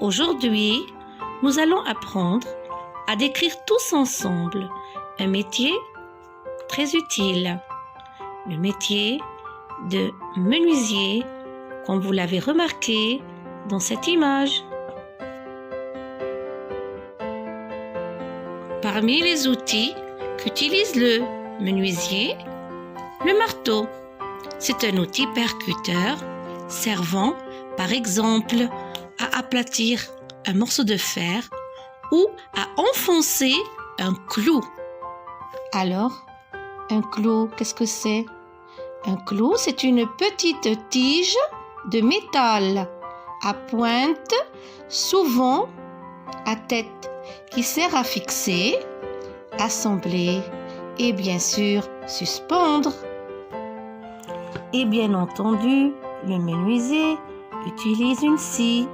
Aujourd'hui, nous allons apprendre à décrire tous ensemble un métier très utile, le métier de menuisier, comme vous l'avez remarqué dans cette image. Parmi les outils qu'utilise le menuisier, le marteau. C'est un outil percuteur servant, par exemple, à aplatir un morceau de fer ou à enfoncer un clou. Alors, un clou, qu'est-ce que c'est? Un clou, c'est une petite tige de métal à pointe, souvent à tête, qui sert à fixer, assembler et bien sûr suspendre. Et bien entendu, le menuisier utilise une scie.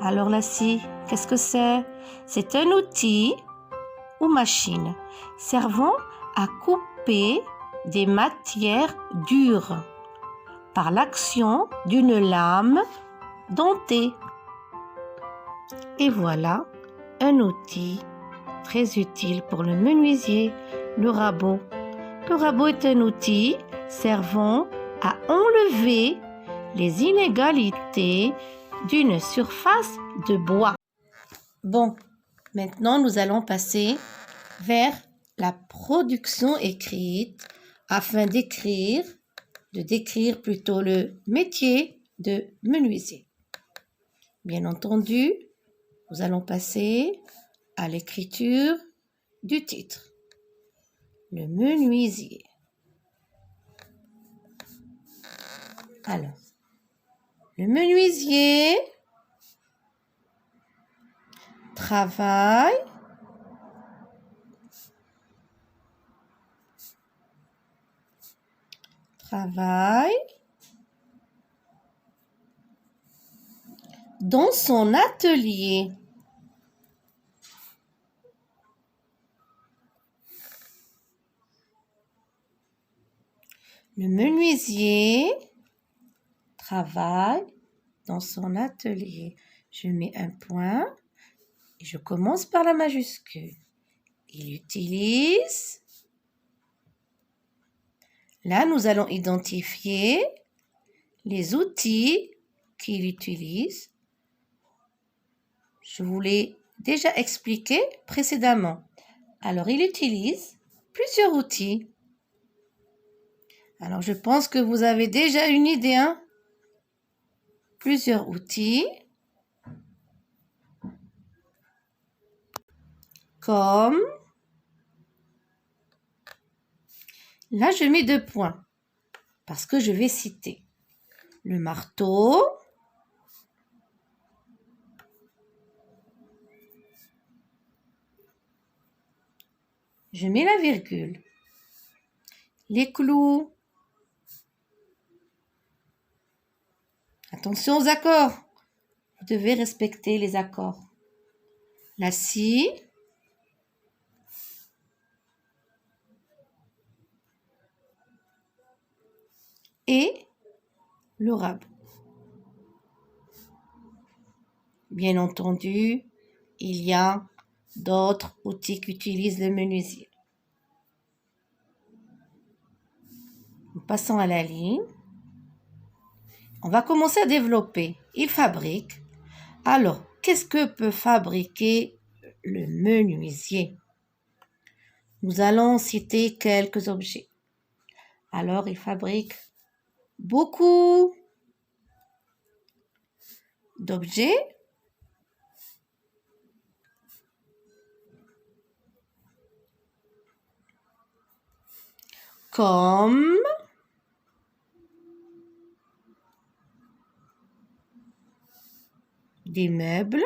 Alors la scie, qu'est-ce que c'est? C'est un outil ou machine servant à couper des matières dures par l'action d'une lame dentée. Et voilà un outil très utile pour le menuisier, le rabot. Le rabot est un outil servant à enlever les inégalités d'une surface de bois. Bon, maintenant nous allons passer vers la production écrite afin de décrire plutôt le métier de menuisier. Bien entendu, nous allons passer à l'écriture du titre. Le menuisier. Alors, le menuisier travaille dans son atelier. Le menuisier travaille dans son atelier. Je mets un point et je commence par la majuscule. Il utilise. Là, nous allons identifier les outils qu'il utilise. Je vous l'ai déjà expliqué précédemment. Alors, il utilise plusieurs outils. Alors, je pense que vous avez déjà une idée, hein? Plusieurs outils, comme, là je mets 2 points, parce que je vais citer le marteau, je mets la virgule, les clous, attention aux accords, vous devez respecter les accords, la scie, et le rabot. Bien entendu, il y a d'autres outils qu'utilise le menuisier. Nous passons à la ligne. On va commencer à développer. Il fabrique. Alors, qu'est-ce que peut fabriquer le menuisier? Nous allons citer quelques objets. Alors, il fabrique beaucoup d'objets comme des meubles,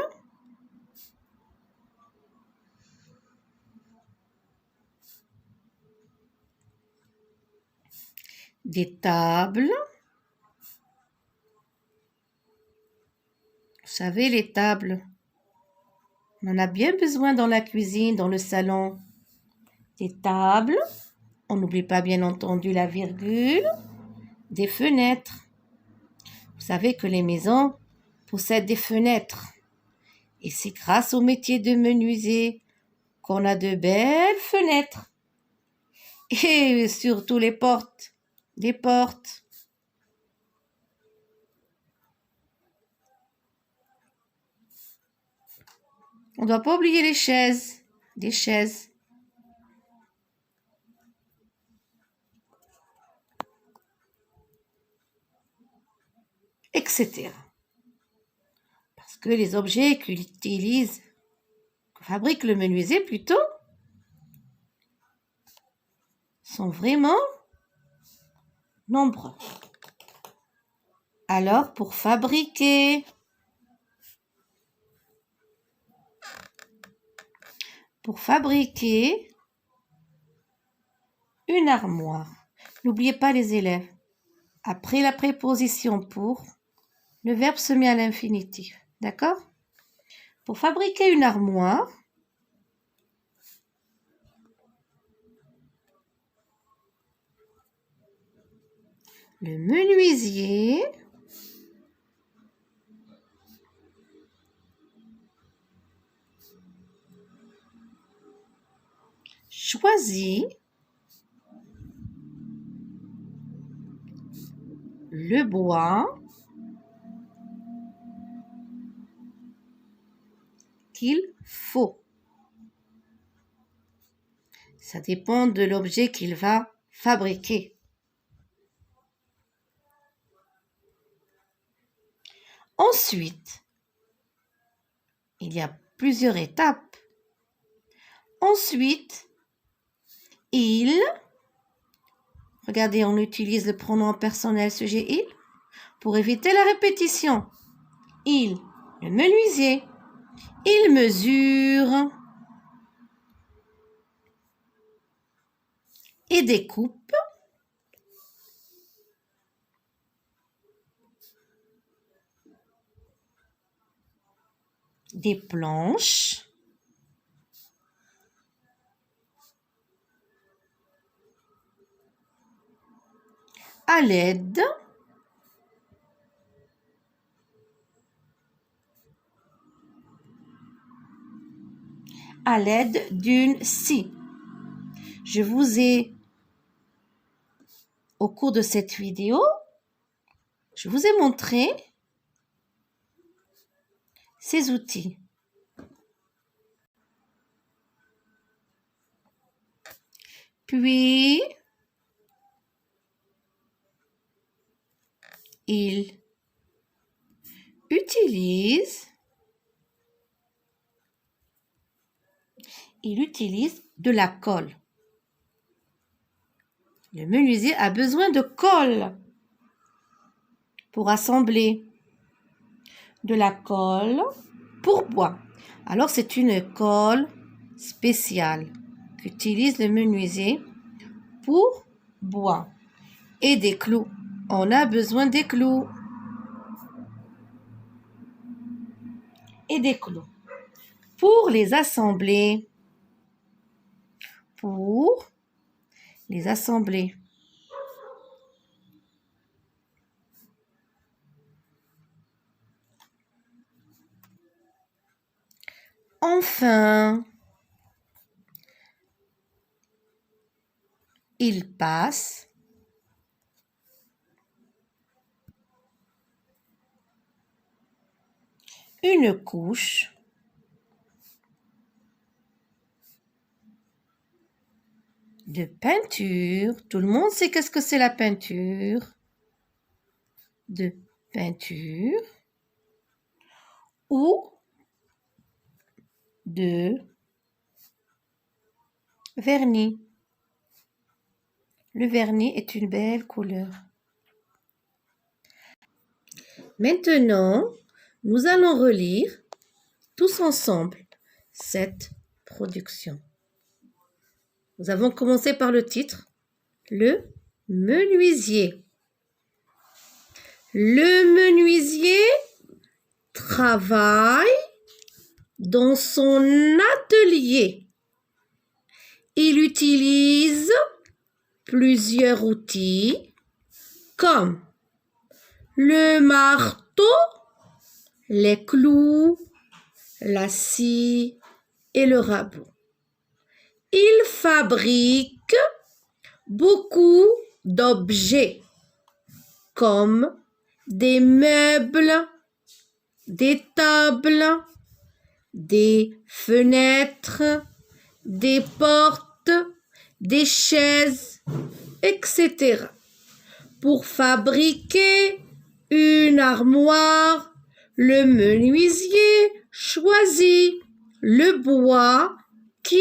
des tables. Vous savez, les tables, on en a bien besoin dans la cuisine, dans le salon. Des tables, on n'oublie pas bien entendu la virgule, des fenêtres. Vous savez que les maisons possèdent des fenêtres. Et c'est grâce au métier de menuisier qu'on a de belles fenêtres. Et surtout les portes. Des portes. On ne doit pas oublier les chaises. Des chaises. Etc. Parce que les objets que fabrique le menuisier plutôt, sont vraiment nombreux. Alors, pour fabriquer une armoire, n'oubliez pas les élèves, après la préposition pour, le verbe se met à l'infinitif. D'accord? Pour fabriquer une armoire, le menuisier choisit le bois qu'il faut. Ça dépend de l'objet qu'il va fabriquer. Ensuite, il y a plusieurs étapes. Ensuite, regardez, on utilise le pronom personnel sujet il pour éviter la répétition. Il, le menuisier, il mesure et découpe des planches à l'aide d'une scie. Je vous ai, au cours de cette vidéo, je vous ai montré ces outils. Puis, il utilise de la colle. Le menuisier a besoin de colle pour assembler. De la colle pour bois. Alors, c'est une colle spéciale qu'utilise le menuisier pour bois. Et des clous. On a besoin des clous. Et des clous. Pour les assembler. Enfin, il passe une couche de peinture. Tout le monde sait qu'est-ce que c'est la peinture. De peinture ou de vernis. Le vernis est une belle couleur. Maintenant, nous allons relire tous ensemble cette production. Nous avons commencé par le titre, le menuisier. Le menuisier travaille dans son atelier. Il utilise plusieurs outils comme le marteau, les clous, la scie et le rabot. Il fabrique beaucoup d'objets comme des meubles, des tables, des fenêtres, des portes, des chaises, etc. Pour fabriquer une armoire, le menuisier choisit le bois qu'il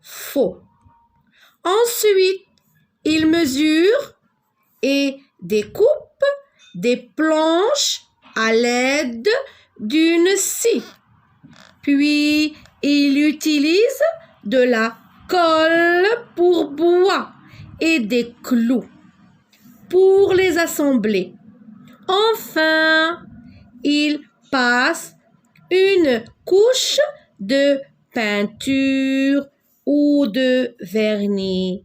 faut. Ensuite, il mesure et découpe des planches à l'aide d'une scie. Puis, il utilise de la colle pour bois et des clous pour les assembler. Enfin, il passe une couche de peinture ou de vernis